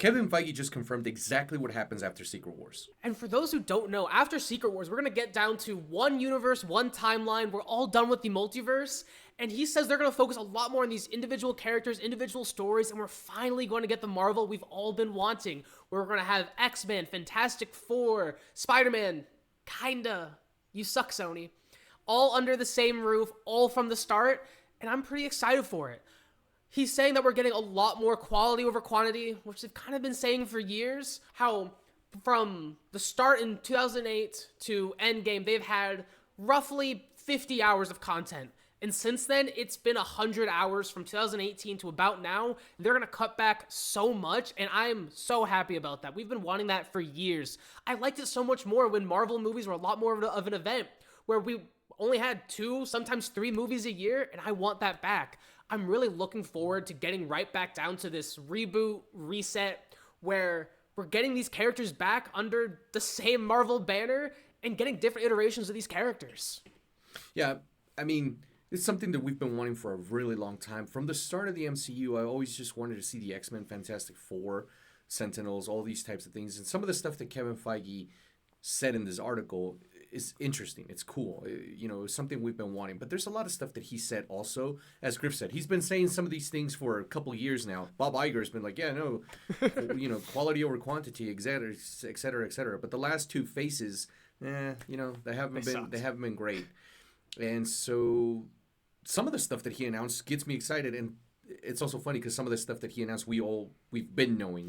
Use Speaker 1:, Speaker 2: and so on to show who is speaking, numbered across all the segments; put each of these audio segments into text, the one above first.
Speaker 1: Kevin Feige just confirmed exactly what happens after Secret Wars.
Speaker 2: And for those who don't know, after Secret Wars, we're going to get down to one universe, one timeline. We're all done with the multiverse. And he says they're going to focus a lot more on these individual characters, individual stories, and we're finally going to get the Marvel we've all been wanting. Where we're going to have X-Men, Fantastic Four, Spider-Man, kinda. You suck, Sony. All under the same roof, all from the start, and I'm pretty excited for it. He's saying that we're getting a lot more quality over quantity, which they've kind of been saying for years. How from the start in 2008 to Endgame, they've had roughly 50 hours of content. And since then, it's been 100 hours from 2018 to about now. They're going to cut back so much, and I'm so happy about that. We've been wanting that for years. I liked it so much more when Marvel movies were a lot more of an event, where we only had 2, sometimes 3 movies a year, and I want that back. I'm really looking forward to getting right back down to this reboot, reset, where we're getting these characters back under the same Marvel banner and getting different iterations of these characters.
Speaker 1: Yeah, I mean, it's something that we've been wanting for a really long time. From the start of the MCU, I always just wanted to see the X-Men, Fantastic Four, Sentinels, all these types of things. And some of the stuff that Kevin Feige said in this article is interesting. It's cool. It's something we've been wanting. But there's a lot of stuff that he said also, as Griff said. He's been saying some of these things for a couple of years now. Bob Iger's been like, quality over quantity, et cetera, et cetera, et cetera. But the last 2 Faces, they haven't been great. And so some of the stuff that he announced gets me excited, and it's also funny because some of the stuff that he announced we've been knowing,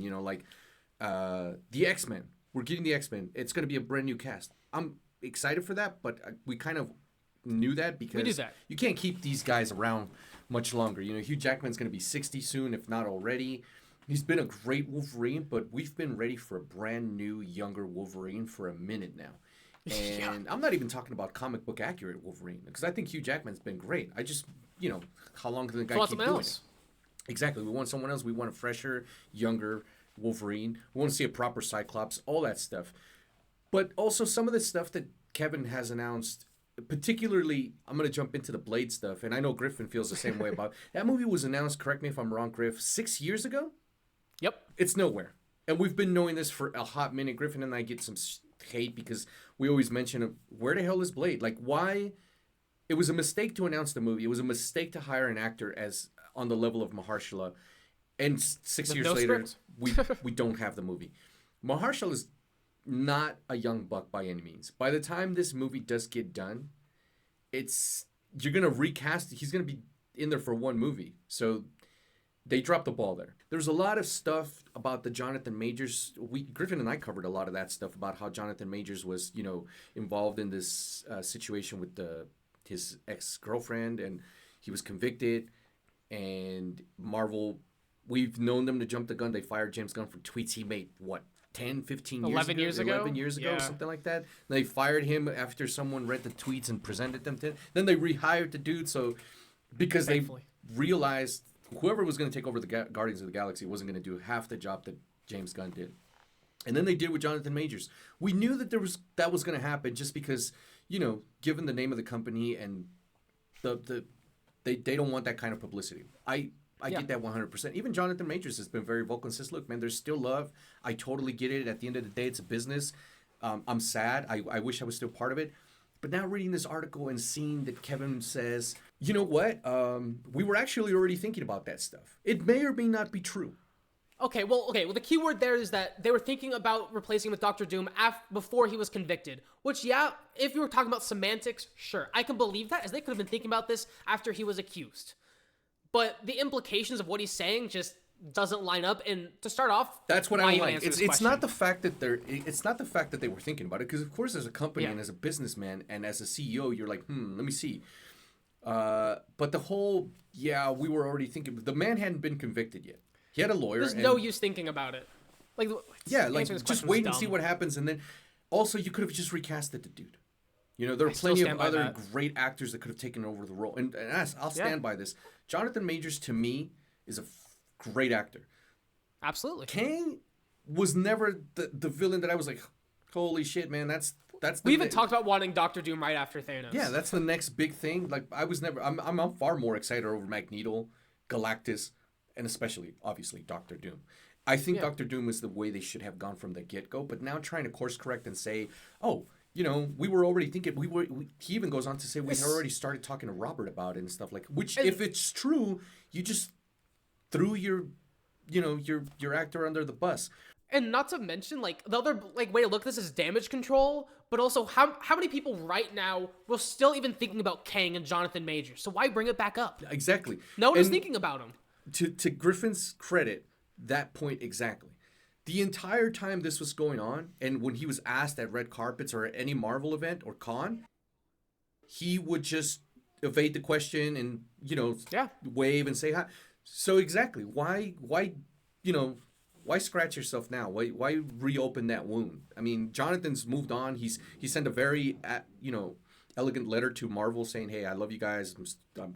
Speaker 1: the X-Men. We're getting the X-Men. It's going to be a brand new cast. I'm excited for that, but we kind of knew that because you can't keep these guys around much longer. Hugh Jackman's going to be 60 soon, if not already. He's been a great Wolverine, but we've been ready for a brand new, younger Wolverine for a minute now. And I'm not even talking about comic book accurate Wolverine, because I think Hugh Jackman's been great. I just, how long can the guy keep doing it? Exactly. We want someone else. We want a fresher, younger Wolverine. We want to see a proper Cyclops, all that stuff. But also some of the stuff that Kevin has announced, particularly, I'm going to jump into the Blade stuff, and I know Griffin feels the same way about it. That movie was announced, correct me if I'm wrong, Griff, 6 years ago?
Speaker 2: Yep.
Speaker 1: It's nowhere. And we've been knowing this for a hot minute. Griffin and I get some hate because we always mention, where the hell is Blade? Like, why? It was a mistake to announce the movie. It was a mistake to hire an actor as on the level of Mahershala. And 6 years later, we don't have the movie. Mahershala is not a young buck by any means. By the time this movie does get done, you're going to recast. He's going to be in there for one movie. So they dropped the ball there. There's a lot of stuff about the Jonathan Majors. Griffin and I covered a lot of that stuff about how Jonathan Majors was, involved in this situation with his ex-girlfriend, and he was convicted. And Marvel, we've known them to jump the gun. They fired James Gunn for tweets he made, 10, 15 years ago? 11 years ago, something like that. They fired him after someone read the tweets and presented them to him. Then they rehired the dude, because they realized whoever was going to take over the Guardians of the Galaxy wasn't going to do half the job that James Gunn did. And then they did with Jonathan Majors. We knew that that was going to happen just because, given the name of the company and they don't want that kind of publicity. I get that 100%. Even Jonathan Majors has been very vocal and says, look, man, there's still love. I totally get it. At the end of the day, it's a business. I'm sad. I wish I was still part of it. But now reading this article and seeing that Kevin says, you know what? We were actually already thinking about that stuff. It may or may not be true.
Speaker 2: Okay, well, the key word there is that they were thinking about replacing him with Doctor Doom before he was convicted. Which, if you were talking about semantics, sure, I can believe that, as they could have been thinking about this after he was accused. But the implications of what he's saying just doesn't line up. And to start off,
Speaker 1: that's what I like. It's not the fact that they were thinking about it, because of course, as a company and as a businessman and as a CEO, you're like, let me see. But the whole, we were already thinking. The man hadn't been convicted yet. He had a lawyer.
Speaker 2: There's no use thinking about it.
Speaker 1: Just wait and see what happens, and then also you could have just recasted the dude. There are plenty of other great actors that could have taken over the role, and I'll stand by this. Jonathan Majors, to me, is a great actor.
Speaker 2: Absolutely.
Speaker 1: Kang was never the villain that I was like, holy shit, man, that's.
Speaker 2: We even talked about wanting Doctor Doom right after Thanos.
Speaker 1: Yeah, that's the next big thing. Like I'm far more excited over Magneto, Galactus, and especially, obviously, Doctor Doom. I think
Speaker 2: Yeah.
Speaker 1: Doctor Doom is the way they should have gone from the get go. But now trying to course correct and say, oh, we were already thinking. He even goes on to say we had already started talking to Robert about it and stuff like. Which, if it's true, you just threw your actor under the bus.
Speaker 2: And not to mention, like, the other way to look at this is damage control, but also how many people right now were still even thinking about Kang and Jonathan Majors? So why bring it back up?
Speaker 1: Exactly.
Speaker 2: No one was
Speaker 1: And
Speaker 2: thinking about him.
Speaker 1: to Griffin's credit, that point exactly. The entire time this was going on, and when he was asked at red carpets or at any Marvel event or con, he would just evade the question and
Speaker 2: Yeah.
Speaker 1: wave and say hi. So exactly, why scratch yourself now? Why reopen that wound? I mean, Jonathan's moved on. He sent a very elegant letter to Marvel saying, "Hey, I love you guys.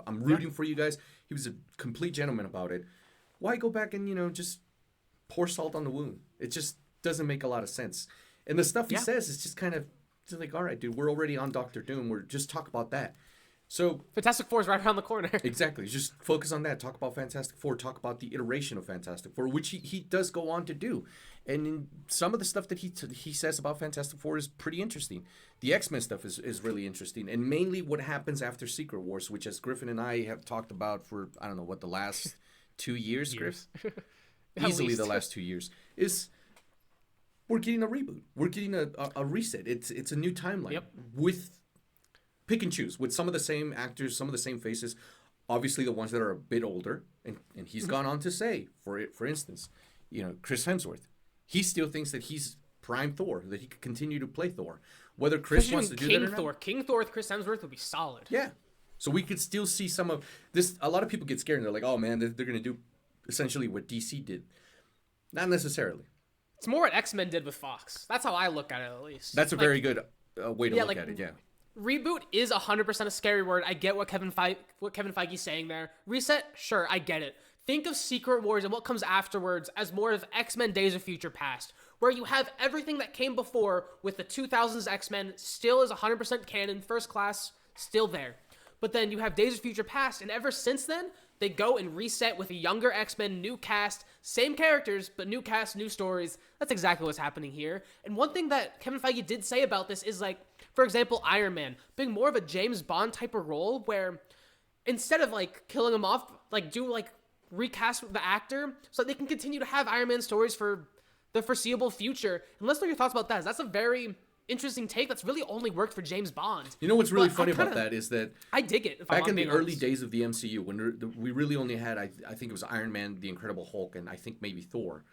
Speaker 1: I'm rooting for you guys." He was a complete gentleman about it. Why go back and just pour salt on the wound? It just doesn't make a lot of sense. And the stuff he says is just kind of just like, all right, dude, we're already on Doctor Doom. We're just talk about that. So
Speaker 2: Fantastic Four is right around the corner.
Speaker 1: exactly, just focus on that. Talk about Fantastic Four. Talk about the iteration of Fantastic Four, which he does go on to do. And in some of the stuff that he says about Fantastic Four is pretty interesting. The X-Men stuff is really interesting, and mainly what happens after Secret Wars, which, as Griffin and I have talked about for I don't know what the last 2 years, Griff, easily the last 2 years, is we're getting a reboot. We're getting a reset. It's a new timeline with pick and choose with some of the same actors, some of the same faces. Obviously, the ones that are a bit older, and he's gone on to say, for instance, Chris Hemsworth, he still thinks that he's prime Thor, that he could continue to play Thor. Whether Chris wants to do that or not.
Speaker 2: King Thor with Chris Hemsworth would be solid.
Speaker 1: Yeah. So we could still see some of this. A lot of people get scared and they're like, oh man, they're going to do essentially what DC did. Not necessarily.
Speaker 2: It's more what X-Men did with Fox. That's how I look at it, at least.
Speaker 1: That's a very good way to look at it, yeah.
Speaker 2: Reboot is 100% a scary word. I get what Kevin Feige's saying there. Reset, sure, I get it. Think of Secret Wars and what comes afterwards as more of X-Men Days of Future Past, where you have everything that came before with the 2000s X-Men still is 100% canon, first class, still there. But then you have Days of Future Past, and ever since then, they go and reset with a younger X-Men, new cast, same characters, but new cast, new stories. That's exactly what's happening here. And one thing that Kevin Feige did say about this is, like, for example, Iron Man being more of a James Bond type of role, where instead of, like, killing him off, like, recast the actor so that they can continue to have Iron Man stories for the foreseeable future. And let's know your thoughts about that. That's a very interesting take that's really only worked for James Bond.
Speaker 1: You know what's really funny about that is that
Speaker 2: I dig it.
Speaker 1: Back in the early days of the MCU, when we really only had, I think it was Iron Man, the Incredible Hulk, and I think maybe Thor,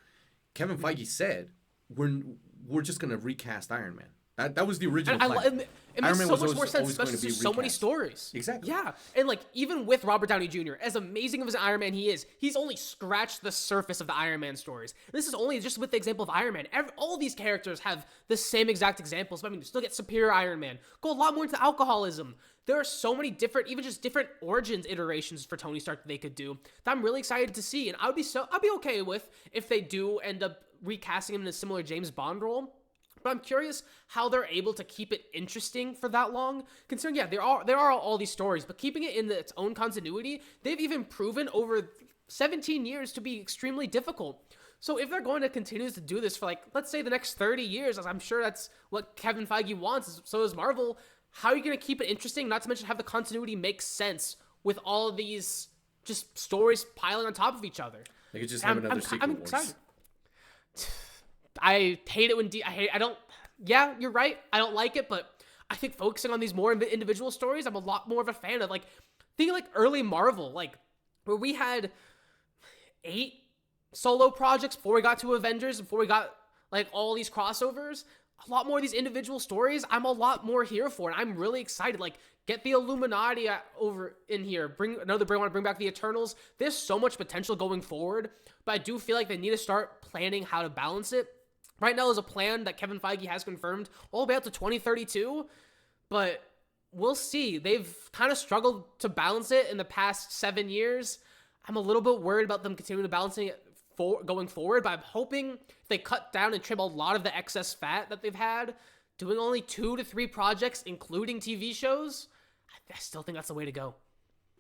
Speaker 1: Kevin Feige said, we're just going to recast Iron Man. That was the original plan.
Speaker 2: It makes so much more sense, especially since so many stories.
Speaker 1: Exactly.
Speaker 2: Yeah, and like even with Robert Downey Jr., as amazing of as Iron Man he is, he's only scratched the surface of the Iron Man stories. This is only just with the example of Iron Man. All these characters have the same exact examples, but I mean, you still get Superior Iron Man. Go a lot more into alcoholism. There are so many different, even just different origins iterations for Tony Stark that they could do that I'm really excited to see, and I'd be okay with if they do end up recasting him in a similar James Bond role. But I'm curious how they're able to keep it interesting for that long. Considering, yeah, there are all these stories, but keeping it in its own continuity, they've even proven over 17 years to be extremely difficult. So if they're going to continue to do this for, like, let's say the next 30 years, as I'm sure that's what Kevin Feige wants, so is Marvel, how are you going to keep it interesting? Not to mention have the continuity make sense with all of these just stories piling on top of each other.
Speaker 1: They could just have another Secret Wars.
Speaker 2: Excited. I hate it when yeah, you're right. I don't like it, but I think focusing on these more individual stories, I'm a lot more of a fan of. Like, think of like early Marvel, like where we had 8 solo projects before we got to Avengers, before we got like all these crossovers. A lot more of these individual stories, I'm a lot more here for, and I'm really excited. Like, get the Illuminati over in here. Want to bring back the Eternals. There's so much potential going forward, but I do feel like they need to start planning how to balance it. Right now, there's a plan that Kevin Feige has confirmed all the way out to 2032, but we'll see. They've kind of struggled to balance it in the past 7 years. I'm a little bit worried about them continuing to balancing it going forward, but I'm hoping they cut down and trim a lot of the excess fat that they've had, doing only 2 to 3 projects, including TV shows. I still think that's the way to go.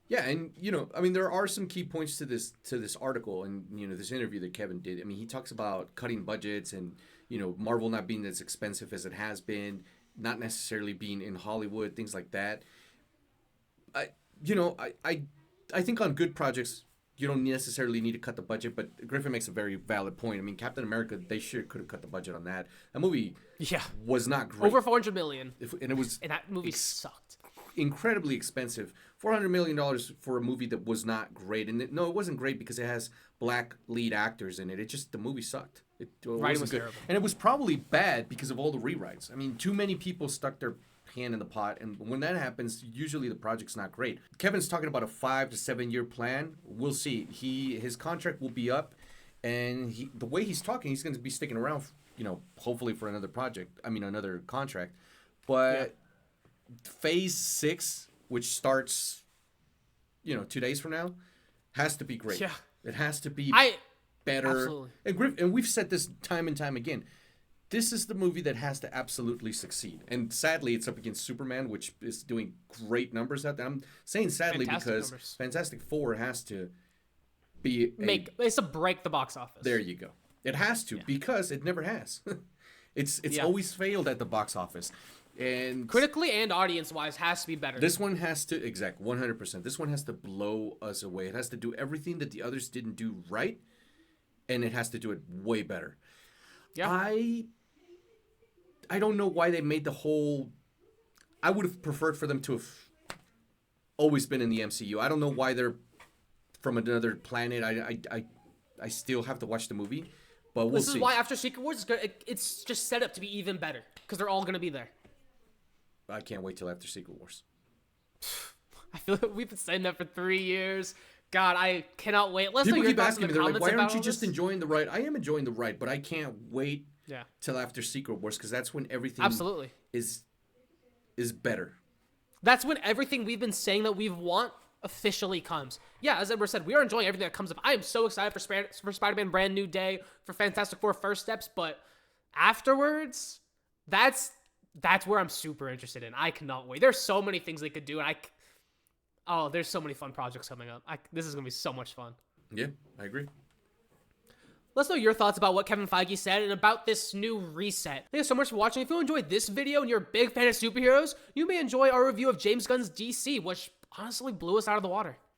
Speaker 1: Yeah, and I mean, there are some key points to this article and this interview that Kevin did. I mean, he talks about cutting budgets and Marvel not being as expensive as it has been, not necessarily being in Hollywood, things like that. I you know I think on good projects you don't necessarily need to cut the budget, but Griffin makes a very valid point. I mean, Captain America, they sure could have cut the budget on that. That movie
Speaker 2: Yeah.
Speaker 1: was not great.
Speaker 2: Over 400 million.
Speaker 1: And it was
Speaker 2: And that movie sucked.
Speaker 1: incredibly expensive. $400 million for a movie that was not great. And no, it wasn't great because it has black lead actors in it. It just, the movie sucked. It
Speaker 2: Writing
Speaker 1: wasn't
Speaker 2: was
Speaker 1: good.
Speaker 2: terrible.
Speaker 1: And it was probably bad because of all the rewrites. I mean, too many people stuck their hand in the pot, and when that happens, usually the project's not great. Kevin's talking about a 5 to 7 year plan. We'll see. His contract will be up, and the way he's talking, he's going to be sticking around, hopefully for another project. I mean, another contract. But Phase 6, which starts, 2 days from now, has to be great.
Speaker 2: Yeah.
Speaker 1: It has to be better.
Speaker 2: Absolutely.
Speaker 1: And we've said this time and time again. This is the movie that has to absolutely succeed. And sadly, it's up against Superman, which is doing great numbers out there. I'm saying sadly
Speaker 2: Fantastic
Speaker 1: because
Speaker 2: numbers.
Speaker 1: Fantastic Four has to be
Speaker 2: It's to break the box office.
Speaker 1: There you go. It has to because it never has. It's always failed at the box office. And
Speaker 2: critically and audience-wise has to be better.
Speaker 1: This one has to 100%. This one has to blow us away. It has to do everything that the others didn't do right, and it has to do it way better.
Speaker 2: Yeah.
Speaker 1: I don't know why they made the whole. I would have preferred for them to have always been in the MCU. I don't know why they're from another planet. I still have to watch the movie, but we'll see.
Speaker 2: This is why after Secret Wars, it's just set up to be even better because they're all going to be there.
Speaker 1: I can't wait till after Secret Wars.
Speaker 2: I feel like we've been saying that for 3 years. God, I cannot wait. Let's
Speaker 1: People
Speaker 2: know your
Speaker 1: keep
Speaker 2: thoughts
Speaker 1: asking
Speaker 2: in
Speaker 1: me,
Speaker 2: the
Speaker 1: they're like,
Speaker 2: comments
Speaker 1: why
Speaker 2: about
Speaker 1: aren't you
Speaker 2: all
Speaker 1: just
Speaker 2: this.
Speaker 1: enjoying the ride? I am enjoying the ride, but I can't wait
Speaker 2: Yeah.
Speaker 1: till after Secret Wars because that's when everything
Speaker 2: Absolutely.
Speaker 1: is better.
Speaker 2: That's when everything we've been saying that we want officially comes. Yeah, as Edward said, we are enjoying everything that comes up. I am so excited for Spider-Man Brand New Day, for Fantastic Four First Steps, but afterwards, that's where I'm super interested in. I cannot wait. There's so many things they could do, and there's so many fun projects coming up. This is going to be so much fun.
Speaker 1: Yeah, I agree.
Speaker 2: Let's know your thoughts about what Kevin Feige said and about this new reset. Thank you so much for watching. If you enjoyed this video and you're a big fan of superheroes, you may enjoy our review of James Gunn's DC, which honestly blew us out of the water.